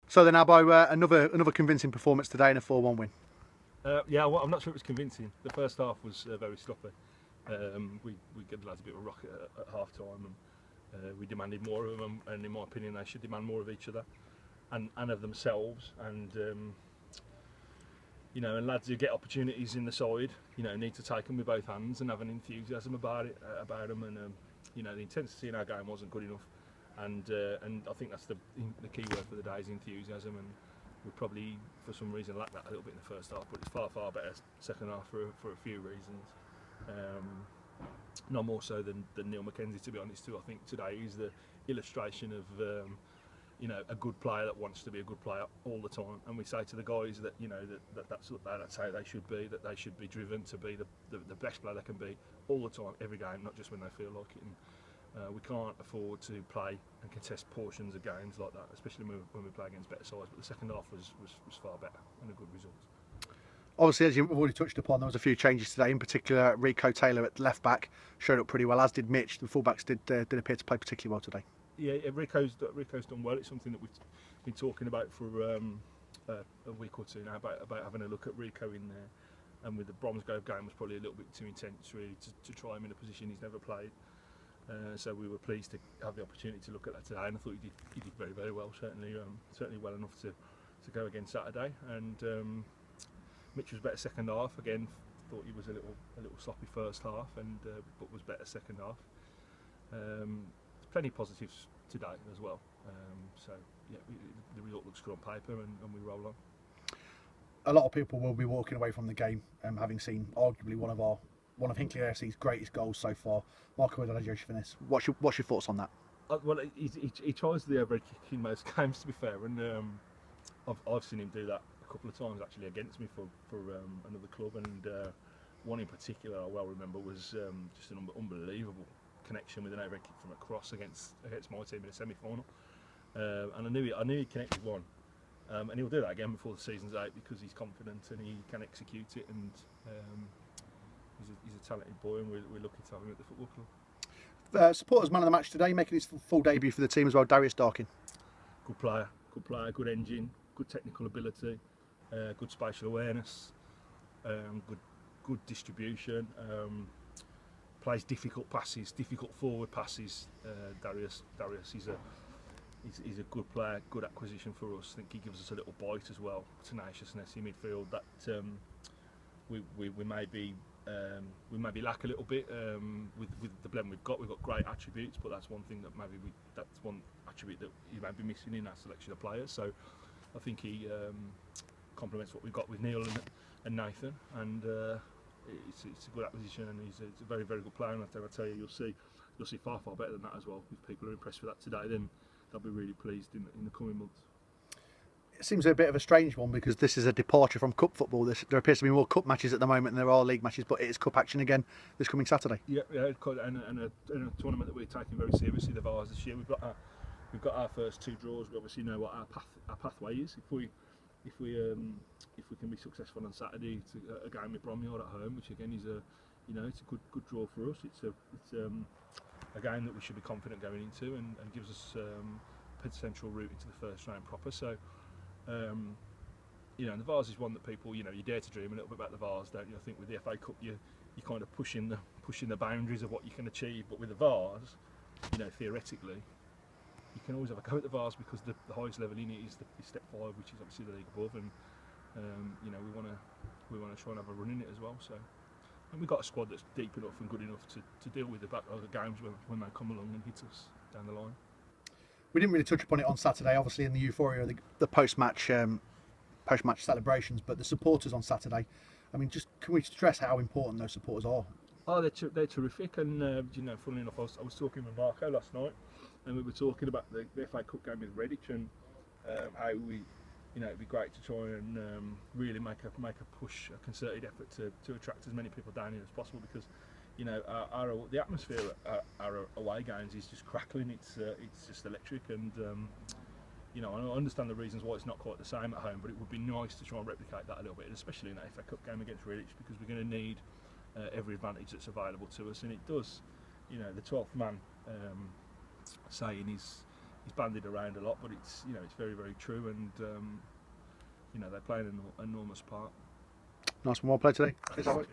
So then, Abbo, another convincing performance today in a 4-1 win. Yeah, well, I'm not sure it was convincing. The first half was very sloppy. We gave the lads a bit of a rocket at half time, and we demanded more of them. And in my opinion, they should demand more of each other and of themselves. And you know, and lads who get opportunities in the side, you know, need to take them with both hands and have an enthusiasm about them. And you know, the intensity in our game wasn't good enough. And I think that's the key word for the day is enthusiasm. And we probably, for some reason, lacked that a little bit in the first half, but it's far better second half for a few reasons. Not more so than Neil McKenzie, to be honest. Too, I think today is the illustration of you know, a good player that wants to be a good player all the time. And we say to the guys that, you know, that's how they should be. That they should be driven to be the best player they can be all the time, every game, not just when they feel like it. And we can't afford to play and contest portions of games like that, especially when we play against better sides. But the second half was far better and a good result. Obviously, as you've already touched upon, there was a few changes today. In particular, Rico Taylor at left back showed up pretty well, as did Mitch. The fullbacks did appear to play particularly well today. Yeah, Rico's done well. It's something that we've been talking about for a week or two now, about having a look at Rico in there. And with the Bromsgrove game was probably a little bit too intense really to try him in a position he's never played. So we were pleased to have the opportunity to look at that today, and I thought he did very well. Certainly well enough to go again Saturday. And Mitch was better second half. Again, thought he was a little sloppy first half, and but was better second half. Plenty of positives today as well. So yeah, the result looks good on paper, and we roll on. A lot of people will be walking away from the game having seen arguably one of Hinckley AFC's greatest goals so far. Marco Adelajo's for this. What's your thoughts on that? Well, he tries the overhead kick in most games, to be fair, and I've seen him do that a couple of times actually against me for another club, and one in particular I well remember was just an unbelievable connection with an overhead kick from across against my team in a semi-final, and I knew he connected one, and he'll do that again before the season's out because he's confident and he can execute it, and he's a talented boy, and we're lucky to have him at the football club. Supporters man of the match today, making his full debut for the team as well, Darius Darkin. Good player, good engine, good technical ability, good spatial awareness, good distribution. Plays difficult passes, difficult forward passes. Darius he's a good player, good acquisition for us. I think he gives us a little bite as well, tenaciousness in midfield that we maybe lack a little bit with the blend we've got. We've got great attributes, but that's one thing that that's one attribute that you may be missing in our selection of players. So I think he complements what we've got with Neil and Nathan, and it's a good acquisition, and he's a very good player. And I tell you, you'll see far better than that as well. If people are impressed with that today, then they'll be really pleased in the coming months. It seems a bit of a strange one because this is a departure from cup football. There appears to be more cup matches at the moment than there are league matches, but it is cup action again this coming Saturday. Yeah, and a tournament that we're taking very seriously, the Vars this year. We've got our first two draws. We obviously know what our pathway is. If we can be successful on Saturday, it's a game with Bromyard at home, which again is it's a good draw for us. It's a game that we should be confident going into, and gives us potential route into the first round proper. So. The Vars is one that people, you dare to dream a little bit about the Vars, don't you? I think with the FA Cup, you're kind of pushing the boundaries of what you can achieve, but with the Vars, theoretically, you can always have a go at the Vars because the highest level in it is step 5, which is obviously the league above, and we want to try and have a run in it as well. So, and we've got a squad that's deep enough and good enough to deal with the backlog of games when they come along and hit us down the line. We didn't really touch upon it on Saturday, obviously in the euphoria of the post-match celebrations, but the supporters on Saturday, I mean, just can we stress how important those supporters are? Oh, they're terrific, and funnily enough, I was talking with Marco last night, and we were talking about the FA Cup game with Redditch, and how it'd be great to try and really make a push, a concerted effort to attract as many people down here as possible, because the atmosphere at our away games is just crackling. It's just electric, and I understand the reasons why it's not quite the same at home, but it would be nice to try and replicate that a little bit, especially in an FA Cup game against Redditch, because we're going to need every advantage that's available to us, and it does. The 12th man saying bandied around a lot, but it's it's very very true, and they play an enormous part. Nice one, well played today. Cheers.